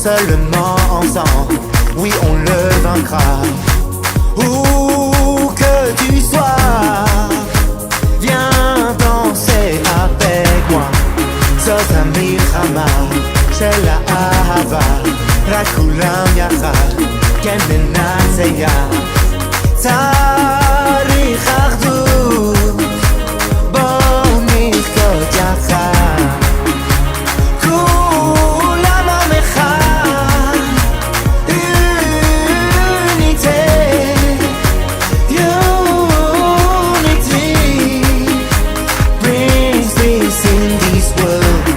Seulement ensemble, oui on le vaincra. Où que tu sois, viens danser avec moi. זאת המלחמה של האהבה, רק כולם יחד, כן ננצח. צריך אחדות, בוא נרקוד יחד. כולם עם אחד, unity, unity brings peace in this world.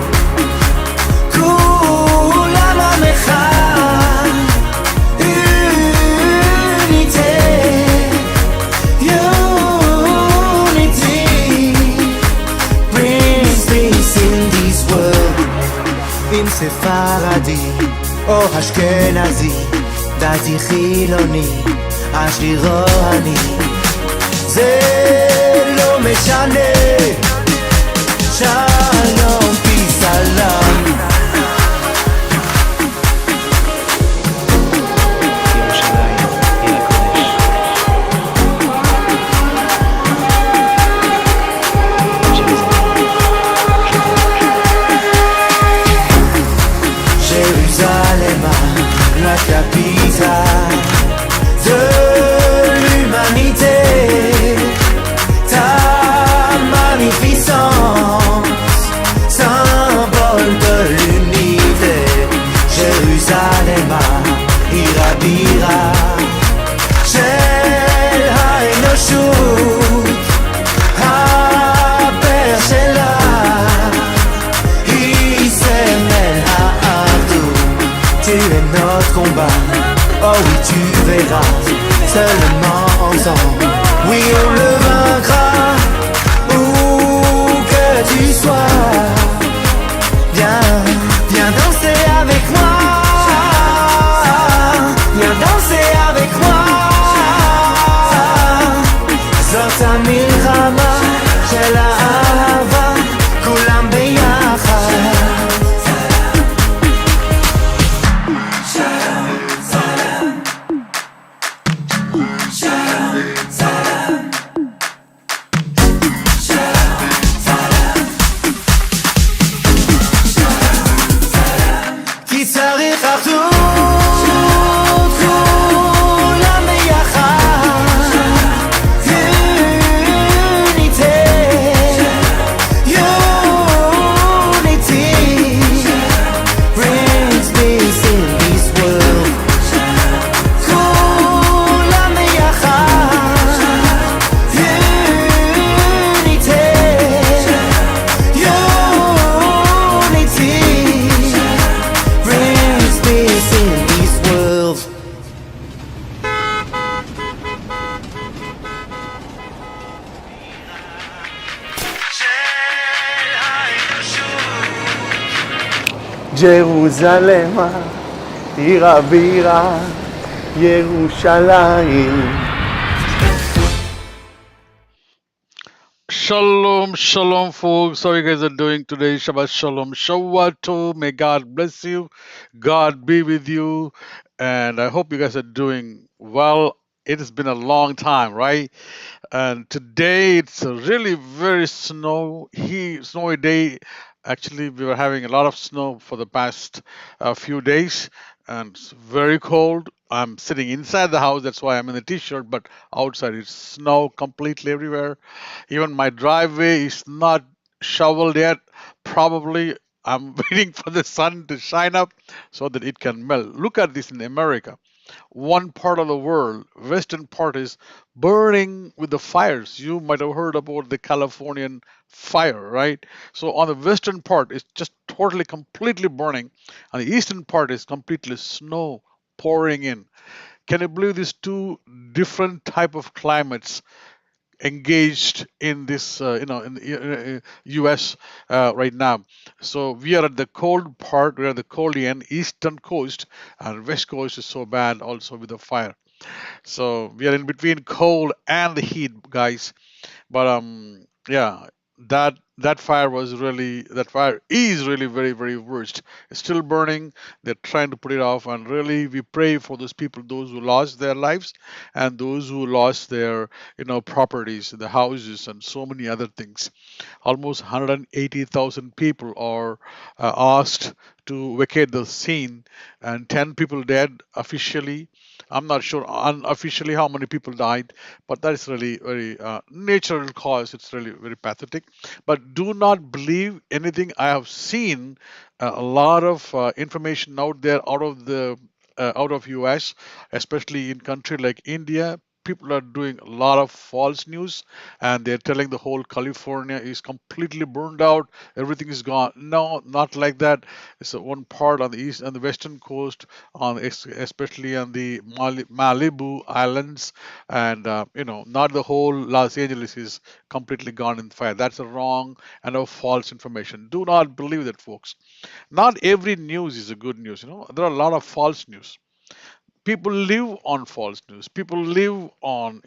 כולם עם אחד, unity, unity brings peace in this world. אם ספרדי או אשכנזי, דתי חילוני, עשיר או עני, זה לא משנה. שלום פיסלם. Jérusalem, la capitale de l'humanité, ta magnificence, symbole de l'unité. Jérusalem, ira bira, shel haenoshut, haper shela, Issemel ha'adou. Tu es notre combat, oh oui tu verras, seulement ensemble, oui on le vaincra. Où que tu sois, viens, viens danser avec moi, viens danser avec moi. זאת המלחמה של האהבה, כולם ביחד. כי צריך אחדות, כולם ביחד. Unity, unity brings peace in this world. כולם ביחד. Unity, unity brings peace in this world. ג'רוזלם, עיר הבירה, ירושלים. Shalom, shalom, folks. How you guys are doing today? Shabbat shalom, Shawato. May God bless you. God be with you. And I hope you guys are doing well. It has been a long time, right? And today it's a really very snowy day. Actually, we were having a lot of snow for the past few days, and it's very cold. I'm sitting inside the house, that's why I'm in the t-shirt, but outside it's snow completely everywhere. Even my driveway is not shoveled yet. Probably I'm waiting for the sun to shine up so that it can melt. Look at this in America. One part of the world, western part, is burning with the fires. You might have heard about the Californian fire, right? So on the western part, it's just totally, completely burning. On the eastern part is completely snow pouring in. Can you believe these two different type of climates engaged in this, in the U.S. Right now? So we are at the cold part, we're at the cold end, eastern coast, and west coast is so bad also with the fire. So we are in between cold and the heat, guys. But yeah, that that fire is really very, very worst. It's still burning. They're trying to put it off, and really we pray for those people, those who lost their lives and those who lost their properties, the houses, and so many other things. Almost 180,000 people are asked to vacate the scene, and 10 people dead officially. I'm not sure unofficially how many people died, but that is really very natural cause. It's really very pathetic. But do not believe anything I have seen. A lot of information out there out of US, especially in country like India. People are doing a lot of false news, and they're telling the whole California is completely burned out, everything is gone. No, not like that. It's one part on the east and the western coast, especially on the Malibu Islands, and not the whole Los Angeles is completely gone in fire. That's a wrong and a false information. Do not believe that, folks. Not every news is a good news. There are a lot of false news. People live on false news. People live on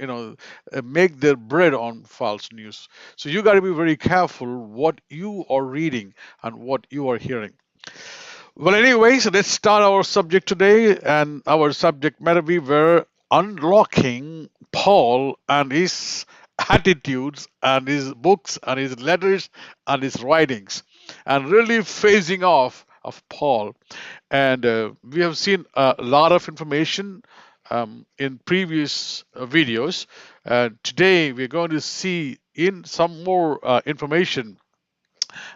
make their bread on false news. So you got to be very careful what you are reading and what you are hearing. Well, anyways, let's start our subject today, and our subject matter we were unlocking Paul and his attitudes and his books and his letters and his writings, and really phasing off of Paul. And we have seen a lot of information in previous videos. Today we're going to see in some more information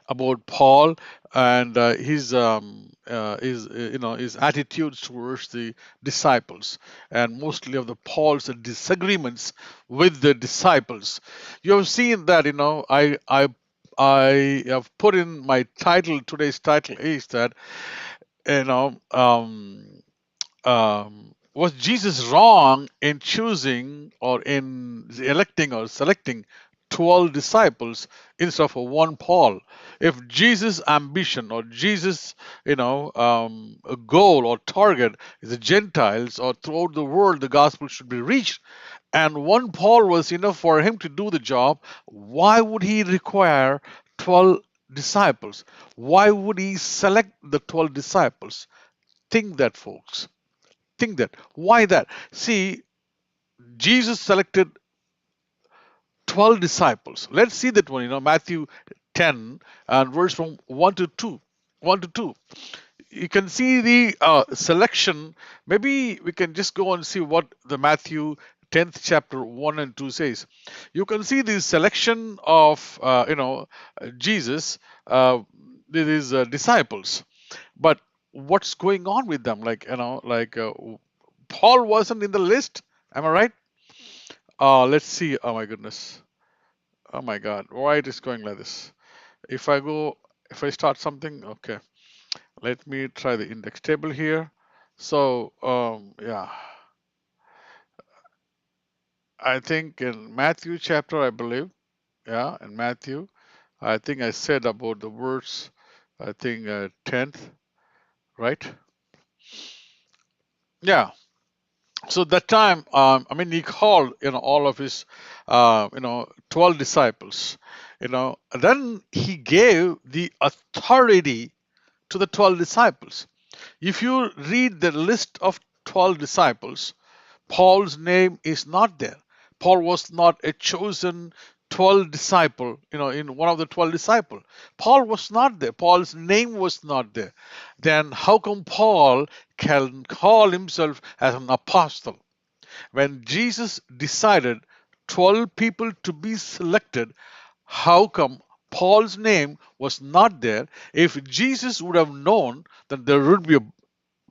about Paul and his attitudes towards the disciples, and mostly of the Paul's disagreements with the disciples. You have seen that I have put in my title. Today's title is that you know was Jesus wrong in choosing or in electing or selecting 12 disciples instead of one Paul? If Jesus' ambition or Jesus, a goal or target is the Gentiles or throughout the world, the gospel should be reached, and one Paul was enough for him to do the job, why would he require 12 disciples? Why would he select the 12 disciples? Think that, folks. Think that. Why that? See, Jesus selected 12 disciples. Let's see that one, Matthew 10 and verse from 1 to 2. 1 to 2. You can see the selection. Maybe we can just go and see what the Matthew 10th chapter 1 and 2 says. You can see the selection of, Jesus, with his disciples. But what's going on with them? Paul wasn't in the list. Am I right? Let's see. Oh my goodness. Oh my God. Why it is going like this? If I start something, okay. Let me try the index table here. So, yeah. I think in Matthew chapter, I believe. Yeah, in Matthew, I think I said about the words, I think 10th, right? Yeah. So that time, he called, all of his, 12 disciples, then he gave the authority to the 12 disciples. If you read the list of 12 disciples, Paul's name is not there. Paul was not a chosen 12 disciple, in one of the 12 disciples. Paul was not there. Paul's name was not there. Then how come Paul can call himself as an apostle? When Jesus decided 12 people to be selected, how come Paul's name was not there? If Jesus would have known that there would be a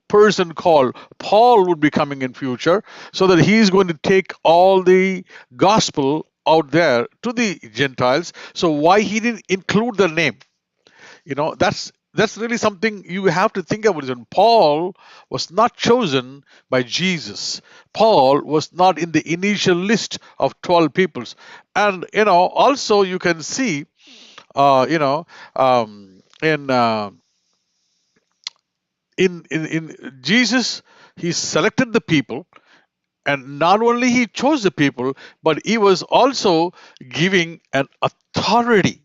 person called Paul would be coming in future, so that he's going to take all the gospel out there to the Gentiles. So why he didn't include the name? That's really something you have to think about. Paul was not chosen by Jesus. Paul was not in the initial list of 12 peoples. And also you can see in Jesus, he selected the people, and not only he chose the people, but he was also giving an authority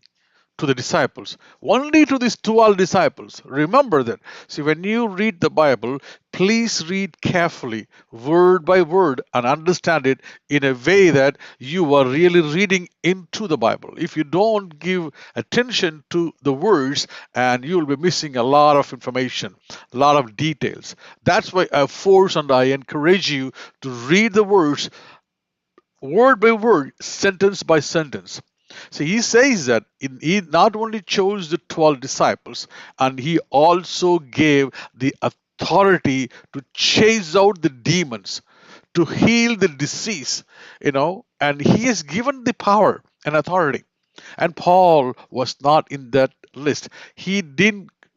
to the disciples, only to these 12 disciples. Remember that. See, when you read the Bible, please read carefully, word by word, and understand it in a way that you are really reading into the Bible. If you don't give attention to the words, and you will be missing a lot of information, a lot of details. That's why I force and I encourage you to read the words word by word, sentence by sentence. So he says that he not only chose the 12 disciples, and he also gave the authority to chase out the demons, to heal the disease, and he has given the power and authority. And Paul was not in that list.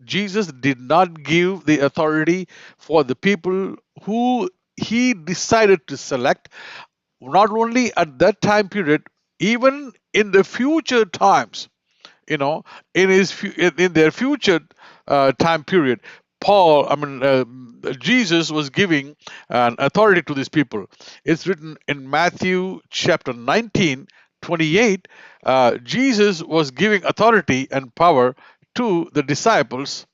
Jesus did not give the authority for the people who he decided to select, not only at that time period, even in the future times, in their future time period, Jesus was giving an authority to these people. It's written in Matthew chapter 19:28. Jesus was giving authority and power to the disciples.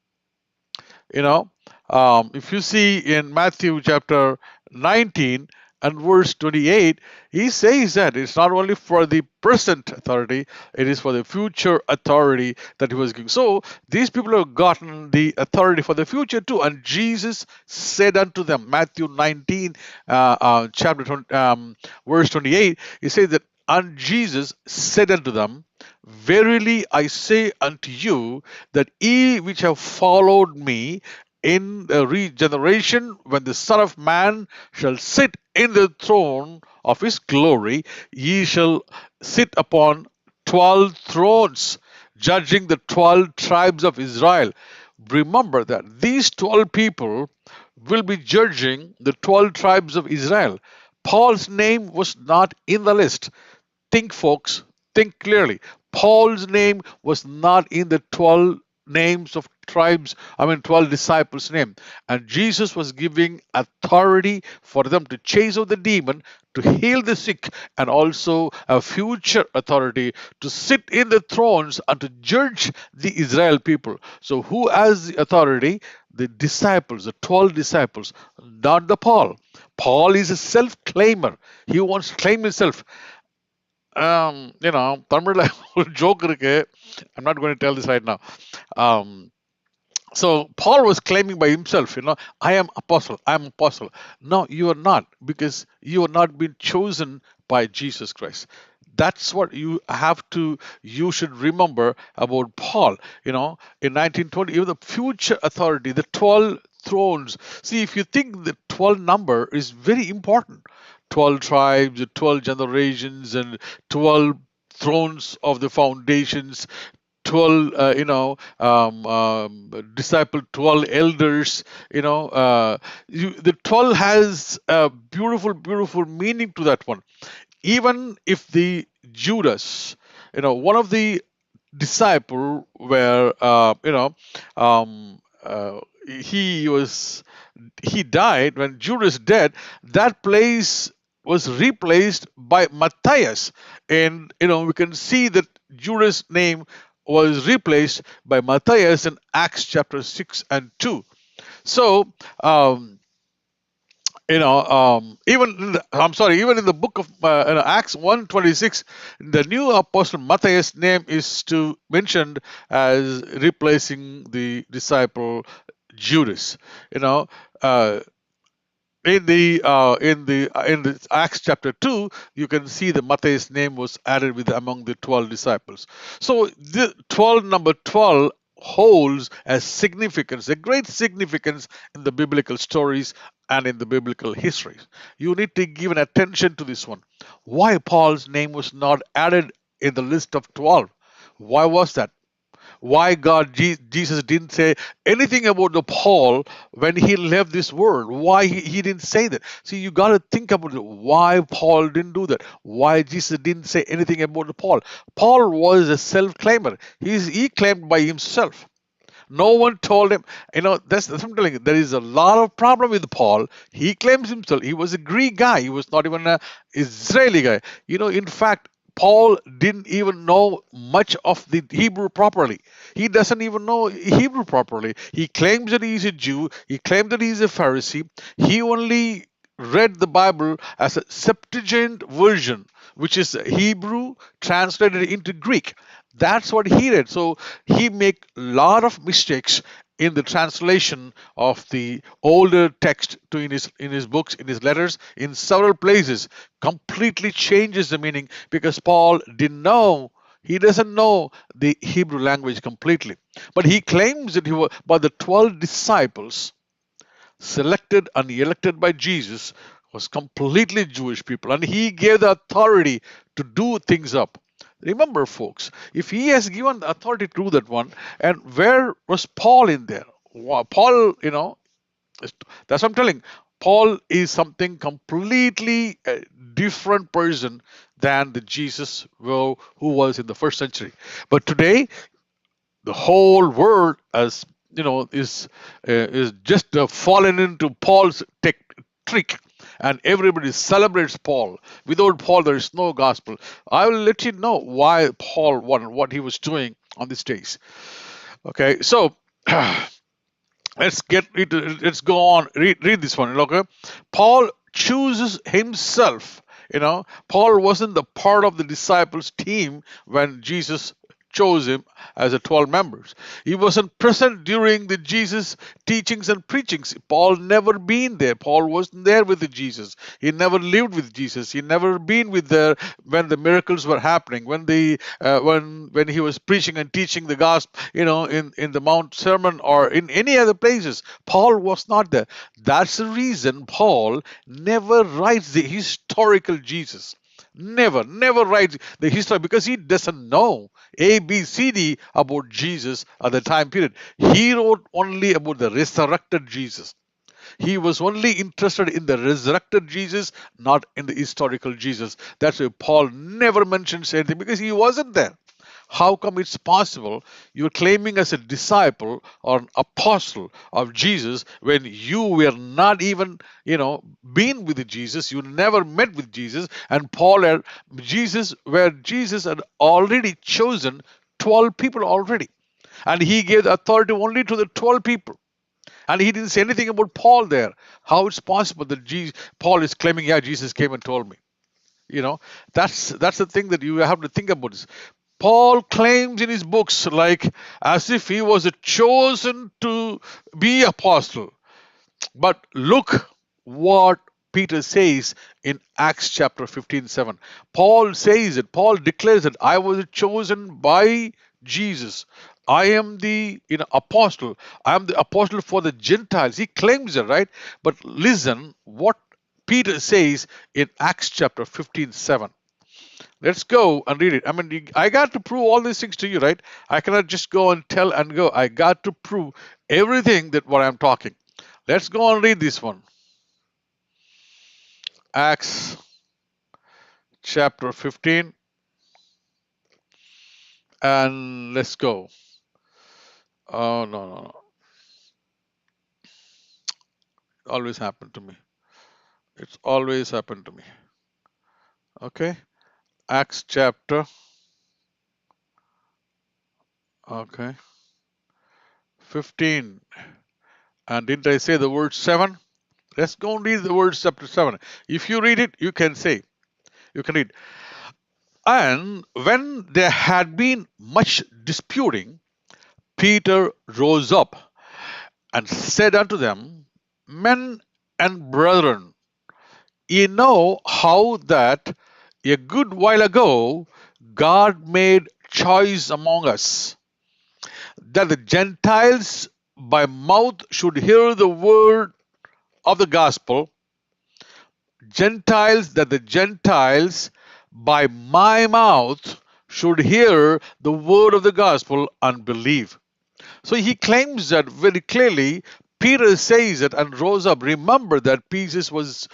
If you see in Matthew chapter 19 and verse 28, he says that it's not only for the present authority, it is for the future authority that he was giving. So these people have gotten the authority for the future too. And Jesus said unto them, Matthew 19, chapter 20, verse 28, he says that, and Jesus said unto them, Verily I say unto you, that ye which have followed me in the regeneration, when the Son of Man shall sit in the throne of his glory, ye shall sit upon 12 thrones, judging the 12 tribes of Israel. Remember that these 12 people will be judging the 12 tribes of Israel. Paul's name was not in the list. Think, folks, think clearly. Paul's name was not in the 12 names of tribes, 12 disciples' name. And Jesus was giving authority for them to chase out the demon, to heal the sick, and also a future authority to sit in the thrones and to judge the Israel people. So who has the authority? The disciples, the 12 disciples, not the Paul. Paul is a self-claimer. He wants to claim himself. தமிழ்ல ஒரு joke இருக்கு. I'm not going to tell this right now. So Paul was claiming by himself, I am apostle, I am apostle. No, you are not, because you are not been chosen by Jesus Christ. That's what you should remember about Paul. In 1920, even the future authority, the 12 thrones. See, if you think the 12 number is very important, 12 tribes, 12 generations, and 12 thrones of the foundations, 12 disciple, 12 elders, the 12 has a beautiful meaning to that one. Even if the Judas, one of the disciple where he died, when Judas dead, that place was replaced by Matthias. And we can see that Judas' name was replaced by Matthias in Acts chapter 6 and 2. So even in the book of Acts 1:26, the new apostle Matthias' name is mentioned as replacing the disciple Judas. In the Acts chapter 2, you can see the Matthias' name was added among the 12 disciples. So the number 12 holds a significance, a great significance in the biblical stories and in the biblical history. You need to give an attention to this one. Why Paul's name was not added in the list of 12? Why was that? Why Jesus didn't say anything about the Paul when he left this world? Why he didn't say that? See, you got to think about it. Why Paul didn't do that? Why Jesus didn't say anything about the Paul? Paul was a self-claimer. He claimed by himself. No one told him. That's what I'm telling you. There is a lot of problem with Paul. He claims himself. He was a Greek guy. He was not even an Israeli guy. In fact, Paul didn't even know much of the Hebrew properly. He doesn't even know Hebrew properly. He claims that he's a Jew. He claims that he's a Pharisee. He only read the Bible as a Septuagint version, which is Hebrew translated into Greek. That's what he read. So he make a lot of mistakes in the translation of the older text to in his books, in his letters, in several places, completely changes the meaning because Paul didn't know. He doesn't know the Hebrew language completely. But he claims that he was, but the 12 disciples selected and elected by Jesus was completely Jewish people, and he gave the authority to do things up. Remember, folks, if he has given the authority to do that one, and where was Paul in there? Paul, that's what I'm telling. Paul is something completely different person than the Jesus who was in the first century. But today, the whole world as is just fallen into Paul's trick, and everybody celebrates Paul. Without Paul there is no gospel. I will let you know why Paul what he was doing on these days. Okay, so let's go on, read this one. Okay, Paul chooses himself. Paul wasn't the part of the disciples team when Jesus chose him as a 12 members. He wasn't present during the Jesus teachings and preachings. Paul never been there. Paul wasn't there with the Jesus. He never lived with Jesus. He never been with there when the miracles were happening, when when he was preaching and teaching the gospel, in the Mount Sermon or in any other places. Paul was not there. That's the reason Paul never writes the historical Jesus. Never writes the history because he doesn't know A, B, C, D about Jesus at the time period. He wrote only about the resurrected Jesus. He was only interested in the resurrected Jesus, not in the historical Jesus. That's why Paul never mentions anything because he wasn't there. How come it's possible you're claiming as a disciple or an apostle of Jesus when you were not even, been with Jesus, you never met with Jesus, and Jesus had already chosen 12 people already. And he gave the authority only to the 12 people. And he didn't say anything about Paul there. How it's possible that Paul is claiming, yeah, Jesus came and told me. That's the thing that you have to think about. Is Paul claims in his books as if he was chosen to be apostle. But look what Peter says in Acts chapter 15:7. Paul says it. Paul declares that I was chosen by Jesus. I am the apostle. I am the apostle for the Gentiles. He claims it, right? But listen what Peter says in Acts chapter 15:7. Let's go and read it. I mean, I got to prove all these things to you, right? I cannot just go and tell and go. I got to prove everything that what I'm talking. Let's go and read this one. Acts chapter 15. And let's go. Oh, no. Always happened to me. It's always happened to me. Okay. Acts chapter 15. And didn't I say the word 7? Let's go and read the word chapter 7. If you read it, you can say. You can read. And when there had been much disputing, Peter rose up and said unto them, Men and brethren, ye know how that a good while ago God made choice among us, that the Gentiles by mouth should hear the word of the gospel, that the Gentiles by my mouth should hear the word of the gospel and believe. So he claims that very clearly. Peter says it and rose up. Remember that Jesus was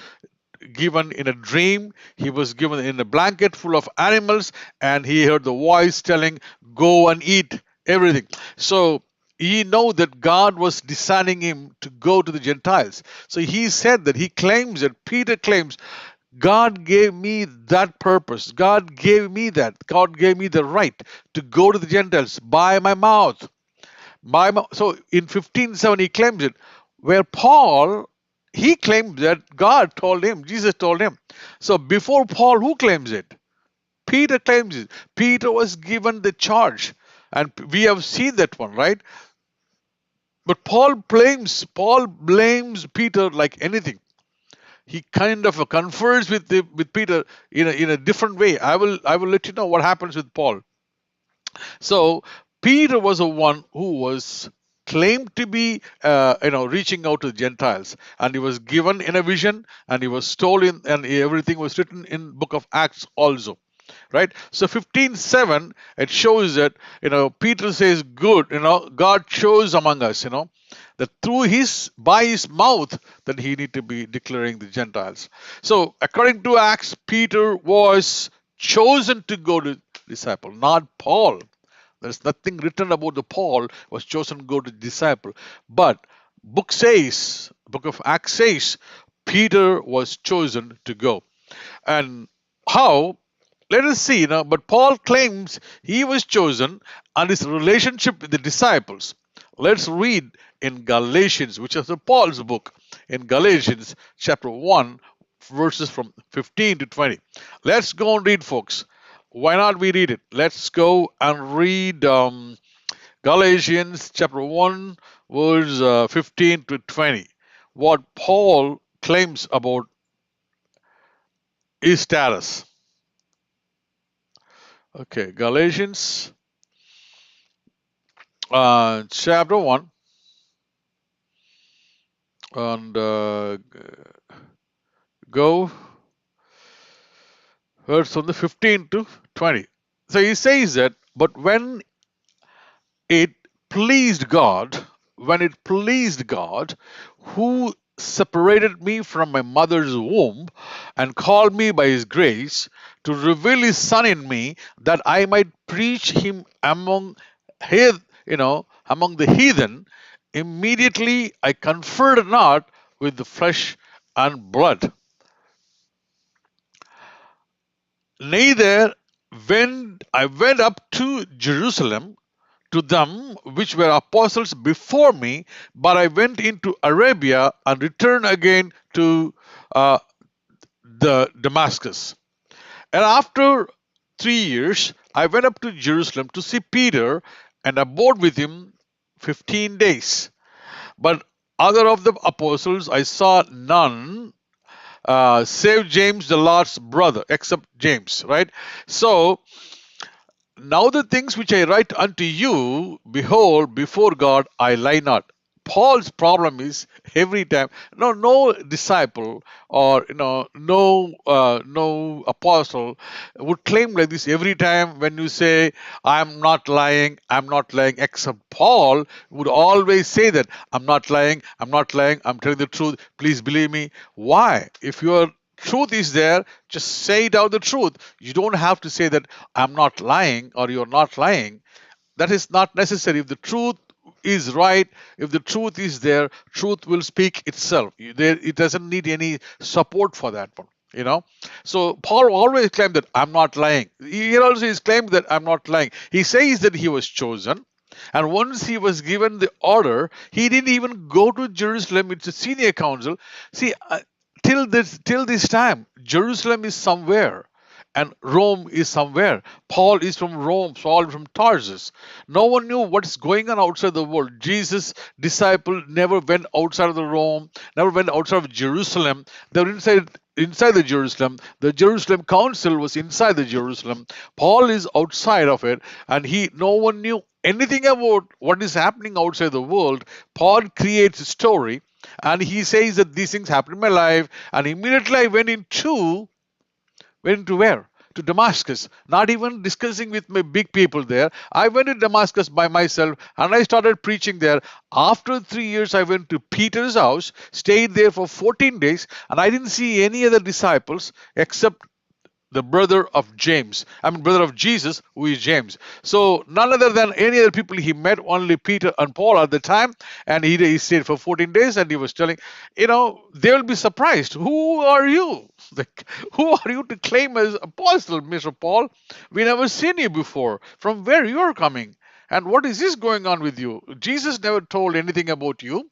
given in a dream. He was given in a blanket full of animals, and he heard the voice telling, go and eat everything. So he know that God was designing him to go to the Gentiles. So he said that he claims that Peter claims God gave me that purpose. God gave me that. God gave me the right to go to the Gentiles by my mouth. So in 15:7 he claims it, where Paul, he claimed that God told him, Jesus told him. So before Paul, who claims it? Peter claims it. Peter was given the charge, and we have seen that one, right? But Paul blames Peter like anything. He kind of confers with Peter in a different way. I will let you know what happens with Paul. So Peter was the one who was claimed to be reaching out to the Gentiles, and he was given in a vision, and he was told in, and everything was written in Book of Acts also, right? So 15:7 it shows that Peter says, good, God chose among us, that by his mouth that he need to be declaring the Gentiles. So according to Acts, Peter was chosen to go to disciple, not Paul. There's nothing written about the Paul was chosen to go to disciple. But book of Acts says Peter was chosen to go. And how? Let us see. But Paul claims he was chosen and his relationship with the disciples. Let's read in Galatians, which is Paul's book, in Galatians chapter 1, verses from 15 to 20. Let's go and read, folks. Why not we read it? Let's go and read Galatians chapter 1, verse 15 to 20. What Paul claims about his status. Okay, Galatians chapter 1, and go verse from the 15 to 20. So he says that, but when it pleased God, who separated me from my mother's womb and called me by his grace to reveal his son in me, that I might preach him among the heathen, immediately I conferred not with the flesh and blood. Neither when I went up to Jerusalem to them which were apostles before me, but I went into Arabia and returned again to the Damascus. And after 3 years, I went up to Jerusalem to see Peter and abode with him 15 days. But other of the apostles I saw none, save James, the Lord's brother, except James, right? So, now the things which I write unto you, behold, before God I lie not. Paul's problem is every time, no disciple or no apostle would claim like this every time when you say I'm not lying, except Paul would always say that I'm not lying, I'm telling the truth, please believe me. Why? If your truth is there, just say it out the truth. You don't have to say that I'm not lying or you're not lying. That is not necessary. If the truth is right, if the truth is there, truth will speak itself. It doesn't need any support for that one. So Paul always claimed that I'm not lying. He also is claimed that I'm not lying. He says that he was chosen, and once he was given the order, he didn't even go to Jerusalem. It's a senior council. See, till this time, Jerusalem is somewhere and Rome is somewhere. Paul is from Rome, Saul from Tarsus. No one knew what's going on outside the world. Jesus' disciple never went outside of the Rome, never went outside of Jerusalem. They were inside the Jerusalem. The Jerusalem council was inside the Jerusalem. Paul is outside of it, and no one knew anything about what is happening outside the world. Paul creates a story, and he says that these things happened in my life, and immediately I went into where? To Damascus. Not even discussing with my big people there. I went to Damascus by myself and I started preaching there. After 3 years, I went to Peter's house, stayed there for 14 days, and I didn't see any other disciples except the brother of James. I mean, brother of Jesus, who is James. So none other than any other people he met, only Peter and Paul at the time. And he stayed for 14 days and he was telling, they will be surprised. Who are you? Like, who are you to claim as apostle, Mr. Paul? We never seen you before. From where you are coming? And what is this going on with you? Jesus never told anything about you.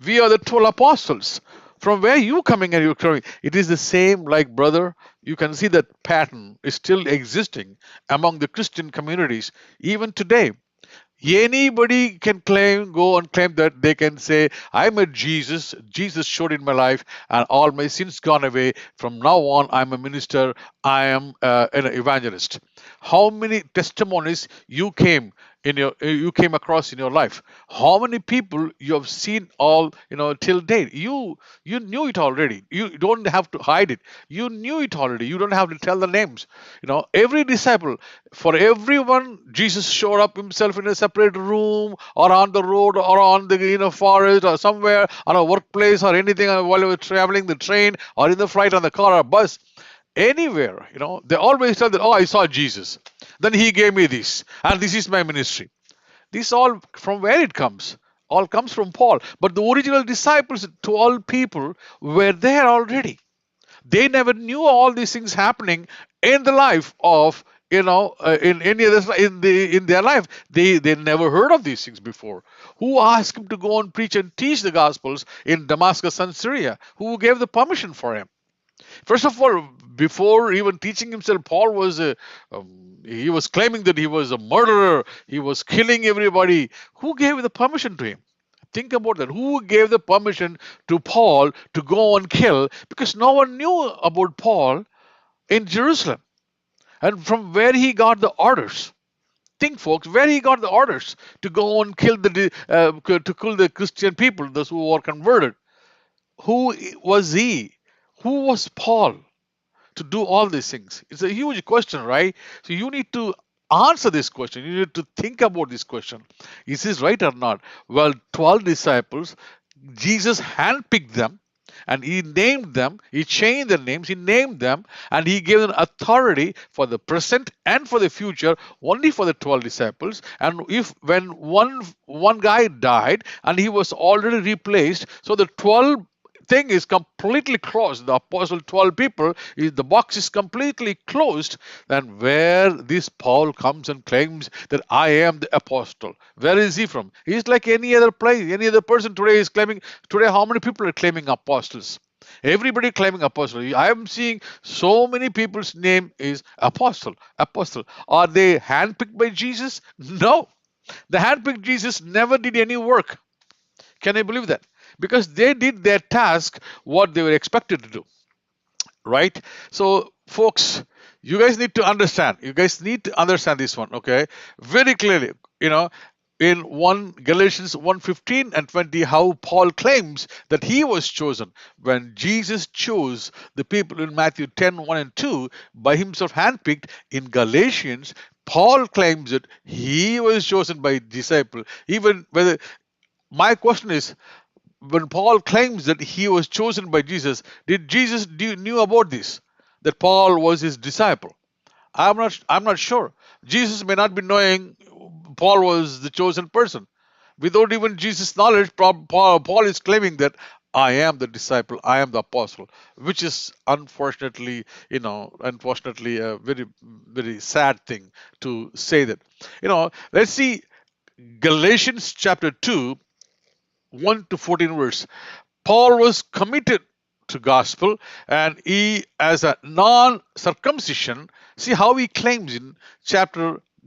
We are the 12 apostles. From where you coming and you're coming? It is the same, like brother. You can see that pattern is still existing among the Christian communities even today. Anybody can go and claim that they can say, I met Jesus, Jesus showed in my life, and all my sins gone away. From now on, I'm a minister, I am an evangelist. How many testimonies you came across in your life? How many people you have seen all till date? You knew it already. You don't have to hide it. You knew it already. You don't have to tell the names. Every disciple, for everyone, Jesus showed up himself in a separate room or on the road or on the forest or somewhere on a workplace or anything while they were traveling the train or in the flight on the car or bus. Anywhere, they always tell that, oh, I saw Jesus. Then he gave me this, and this is my ministry. This all from where it comes? All comes from Paul. But the original disciples, 12 people, were there already. They never knew all these things happening in the life of in any other in their life. They never heard of these things before. Who asked him to go and preach and teach the gospels in Damascus and Syria? Who gave the permission for him? First of all, before even teaching himself, Paul was he was claiming that he was a murderer. He was killing everybody. Who gave the permission to him? Think about that. Who gave the permission to Paul to go and kill? Because no one knew about Paul in Jerusalem. And from where he got the orders. Think, folks, where he got the orders to go and kill the Christian people, those who were converted. Who was he? Who was Paul to do all these things? It's a huge question, right? So you need to answer this question. You need to think about this question. Is this right or not? Well, 12 disciples, Jesus handpicked them and he named them. He changed their names. He named them and he gave them authority for the present and for the future, only for the 12 disciples. And if when one guy died and he was already replaced, so the 12 thing is completely closed. The apostle 12 people, the box is completely closed. Then where this Paul comes and claims that I am the apostle, where is he from? He's like any other place, any other person today is claiming. Today, how many people are claiming apostles? Everybody claiming apostle. I am seeing so many people's name is apostle. Apostle. Are they handpicked by Jesus? No. The handpicked Jesus never did any work. Can you believe that? Because they did their task, what they were expected to do. Right? So, folks, you guys need to understand. You guys need to understand this one, okay? Very clearly, in Galatians 1:15 and 20, how Paul claims that he was chosen. When Jesus chose the people in Matthew 10:1 and 2 by himself handpicked, in Galatians, Paul claims that he was chosen by disciple. Even whether my question is, when Paul claims that he was chosen by Jesus, did Jesus knew about this? That Paul was his disciple? I'm not sure. Jesus may not be knowing Paul was the chosen person. Without even Jesus' knowledge, Paul is claiming that I am the disciple, I am the apostle, which is unfortunately a very, very sad thing to say that. Let's see Galatians chapter 2, 1 to 14 verse. Paul was committed to gospel and he as a non-circumcision. See how he claims in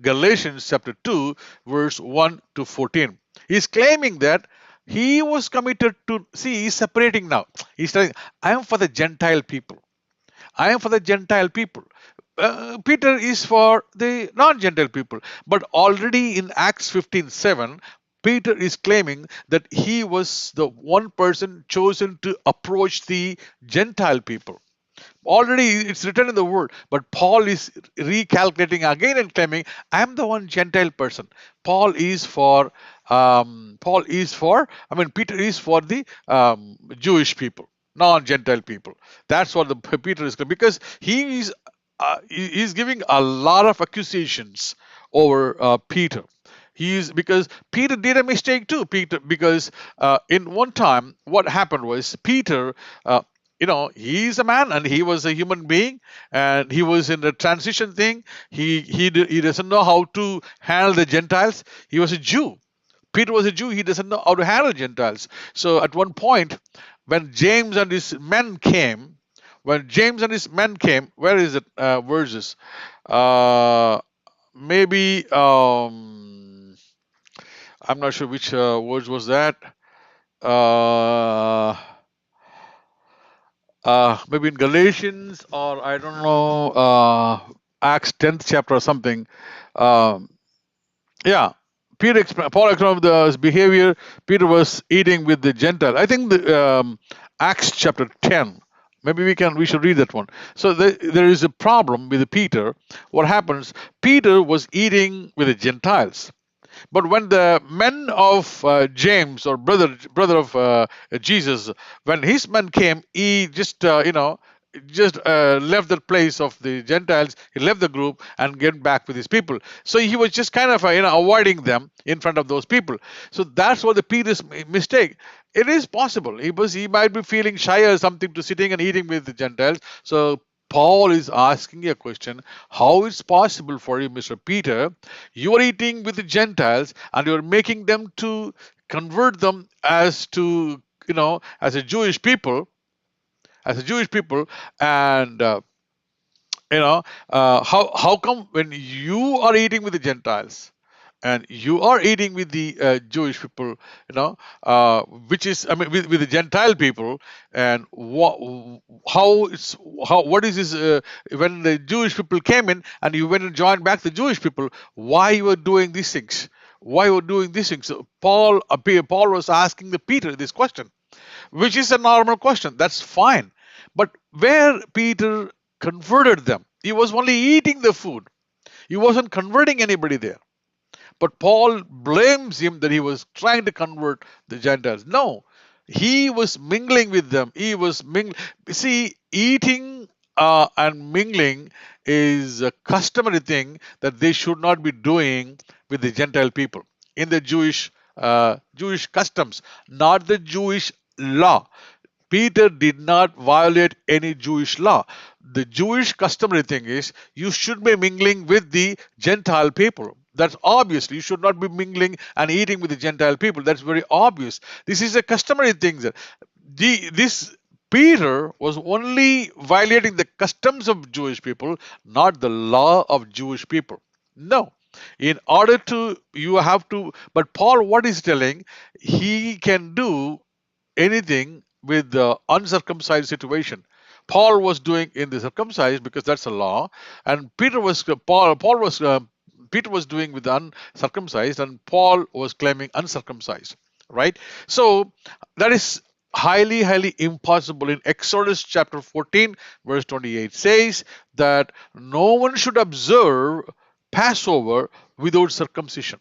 Galatians chapter 2 verse 1 to 14. He's claiming that he was committed to, he's separating now. He's telling, I am for the Gentile people. I am for the Gentile people. Peter is for the non-Gentile people. But already in Acts 15:7, Peter is claiming that he was the one person chosen to approach the Gentile people. Already it's written in the word, but Paul is recalculating again and claiming, I am the one Gentile person. Peter is for the Jewish people, non-Gentile people. That's what Peter is claiming, because he is he's giving a lot of accusations over Peter. He's because Peter did a mistake too. Peter, because in one time what happened was Peter, he's a man and he was a human being, and he was in the transition thing. He doesn't know how to handle the Gentiles. He was a Jew. Peter was a Jew. He doesn't know how to handle Gentiles. So at one point, when James and his men came, where is it? Verses. Uh, Maybe I'm not sure which words was that. Uh, Maybe in Galatians, or I don't know, Acts 10th chapter or something. Um, Yeah, Paul explained his behavior. Peter was eating with the Gentile. I think the Acts chapter 10. Maybe we should read that one. So there is a problem with Peter. What happens? Peter was eating with the Gentiles. But when the men of James, or brother of Jesus, when his men came, he just left the place of the Gentiles. He left the group and get back with his people. So he was just kind of avoiding them in front of those people. So that's what the Peter's mistake. It is possible he might be feeling shy or something to sitting and eating with the Gentiles. So Paul is asking a question: how it's possible for you, Mr. Peter? You are eating with the Gentiles and you are making them to convert them as a Jewish people, and how come when you are eating with the Gentiles and you are eating with the Jewish people, which is, I mean, with the Gentile people, and what is this? When the Jewish people came in and you went and joined back the Jewish people, why you were doing these things? Why you were doing these things? So Paul was asking the Peter this question, which is a normal question. That's fine. But where Peter converted them, he was only eating the food. He wasn't converting anybody there. But Paul blames him that he was trying to convert the Gentiles. No, he was mingling with them. He was mingling. See, eating and mingling is a customary thing that they should not be doing with the Gentile people in the Jewish customs, not the Jewish law. Peter did not violate any Jewish law. The Jewish customary thing is you should be mingling with the Gentile people. That's obvious. You should not be mingling and eating with the Gentile people. That's very obvious. This is a customary thing. This Peter was only violating the customs of Jewish people, not the law of Jewish people. No. In order to, you have to, but Paul, what is telling, he can do anything with the uncircumcised situation. Paul was doing in the circumcised because that's a law, and Peter was Peter was doing with the uncircumcised, and Paul was claiming uncircumcised. Right? So that is highly impossible. In Exodus chapter 14, verse 28 says that no one should observe Passover without circumcision.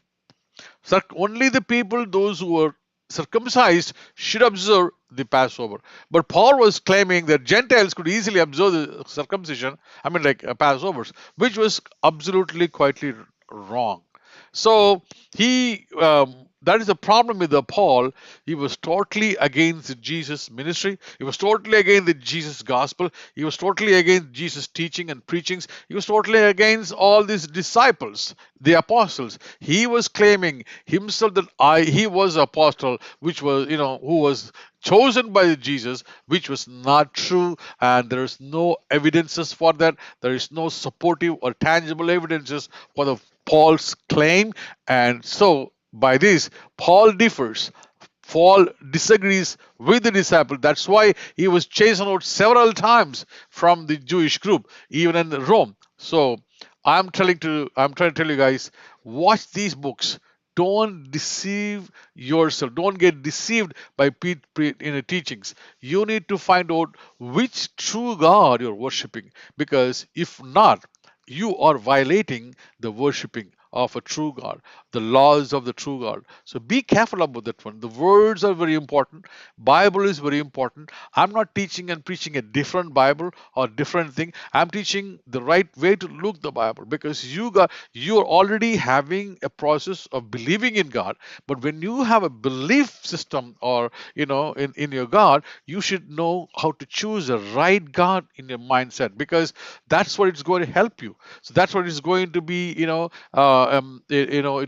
Only the people, those who were circumcised, should observe the Passover. But Paul was claiming that Gentiles could easily observe the circumcision, I mean, like Passovers, which was absolutely quietly wrong. So that is the problem with the Paul. He was totally against Jesus' ministry. He was totally against the Jesus gospel. He was totally against Jesus' teaching and preachings. He was totally against all these disciples, the apostles. He was claiming himself that he was apostle, which was, who was chosen by Jesus, which was not true, and there is no evidences for that. There is no supportive or tangible evidences for the Paul's claim, and so by this, Paul differs. Paul disagrees with the disciple. That's why he was chased out several times from the Jewish group, even in Rome. So I'm trying to tell you guys, watch these books. Don't deceive yourself. Don't get deceived by teachings. You need to find out which true God you're worshiping, because if not, you are violating the worshiping of a true God, the laws of the true God. So be careful about that one. The words are very important. Bible is very important. I'm not teaching and preaching a different Bible or different thing. I'm teaching the right way to look the Bible, because you are already having a process of believing in God. But when you have a belief system, or in your God, you should know how to choose a right God in your mindset, because that's what it's going to help you. So that's what is going to be, to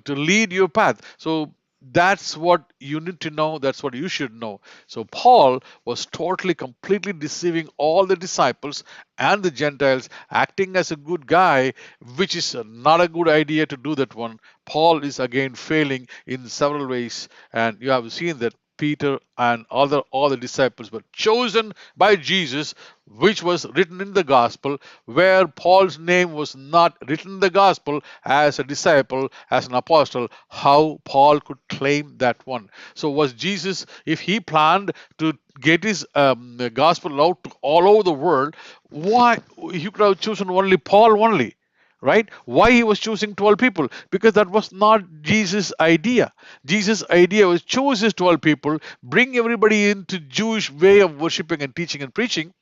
lead your path. So that's what you need to know. That's what you should know. So Paul was totally, completely deceiving all the disciples and the Gentiles, acting as a good guy, which is not a good idea to do that one. Paul is again failing in several ways, and you have seen that Peter and all the disciples were chosen by Jesus, which was written in the gospel, where Paul's name was not written in the gospel as a disciple, as an apostle. How Paul could claim that one? So was Jesus, if he planned to get his gospel out to all over the world, why he could have chosen only Paul only? Right? Why he was choosing 12 people? Because that was not Jesus' idea. Jesus' idea was choose his 12 people, bring everybody into Jewish way of worshiping and teaching and preaching,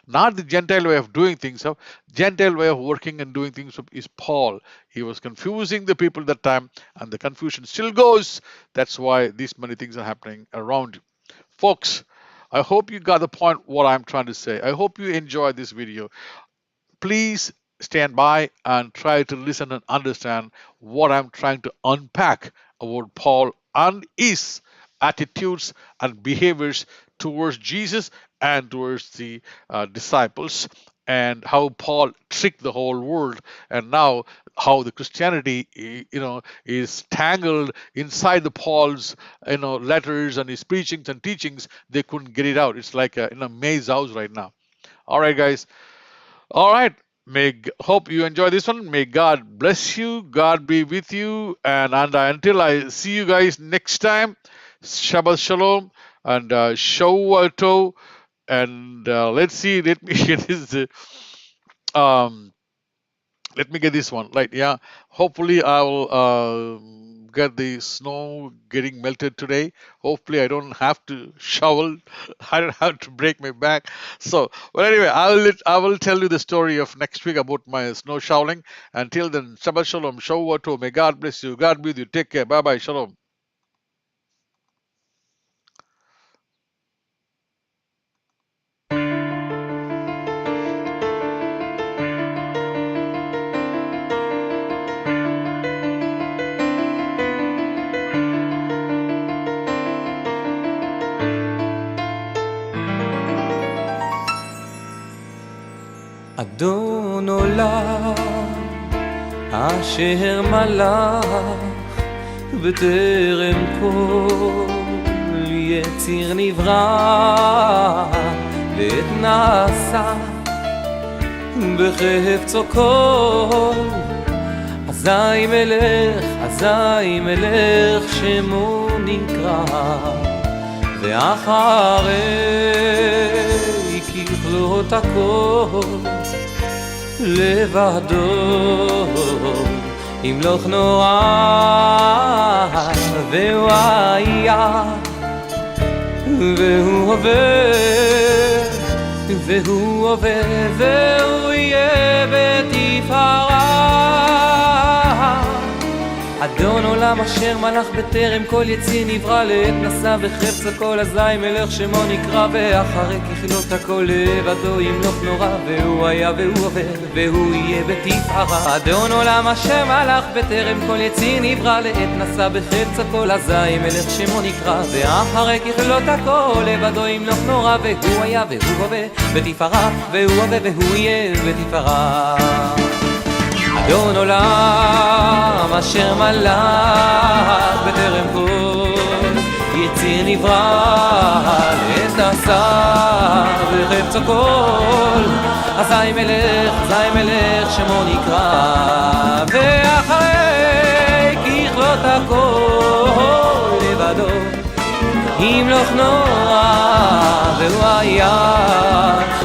not the Gentile way of doing things. Gentile way of working and doing things is Paul. He was confusing the people that time, and the confusion still goes. That's why these many things are happening around you. Folks, I hope you got the point what I'm trying to say. I hope you enjoyed this video. Please stand by and try to listen and understand what I'm trying to unpack about Paul and his attitudes and behaviors towards Jesus and towards the disciples, and how Paul tricked the whole world, and now how the Christianity is tangled inside the Paul's letters and his preachings and teachings. They couldn't get it out. It's like in a maze house right now. All right, guys. All right. Hope you enjoy this one. May God bless you. God be with you. And until I see you guys next time, Shabbat Shalom and Shavua Tov. And let's see. Let me get this. Let me get this one. Right. Yeah. Hopefully I will get the snow getting melted today. Hopefully I don't have to shovel. I don't have to break my back. So, well, anyway, I will tell you the story of next week about my snow shoveling. Until then, Shabbat Shalom, Shavua Tov. May God bless you. God be with you. Take care. Bye bye. Shalom. אדון עולם אשר מלך בטרם כל יציר נברא ועת נעשה בחפצו כל אזי מלך שמו נקרא ואחרי ככלות הכל לבדו ימלוך נורא והוא היה והוא הווה והוא יהיה בתפארה אדון עולם אשר מלך בטרם כל יציר נברא לעת נשא בחפצו כל אזי מלך שמו נקרא ואחרי ככלות הכל לבדו ימלוך נורא והוא היה והוא הווה והוא יהיה בתפארה אדון עולם אשר מלך בטרם כל יציר נברא לעת נשא בחפצו כל אזי מלך שמו נקרא ואחרי ככלות הכל לבדו ימלוך נורא והוא היה והוא הווה בתפארה והוא הווה והוא יהיה בתפארה אדון עולם אשר מלך בטרם כל יציר נברא לעת נשא בחפצו כל אזי מלך שמו נקרא ואחרי ככלות הכל לבדו ימלוך נורא והוא היה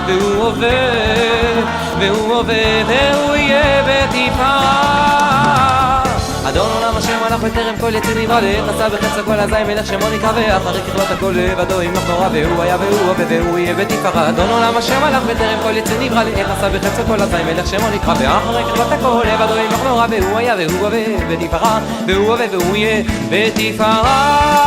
והוא הווה והוא יהיה בתפארה אשר מלך בטרם כל יציר נברא לעת עשה בחפץ הכל אזי מלך שמו נקרא ואחרי ככלות הכל לבדו ימלוך נורא והוא היה והוא הווה והוא יהיה ותפארה אדון עולם אשר מלך בטרם כל יציר נברא לעת עשה בחפץ הכל אזי מלך שמו נקרא ואחרי ככלות הכל לבדו ימלוך נורא והוא היה והוא הווה ותפארה והוא הווה והוא יהיה ותפארה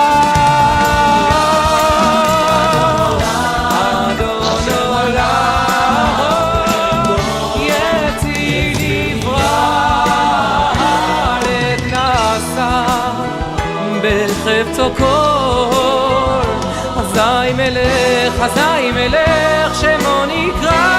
בחפצו כל אזי מלך שמו נקרא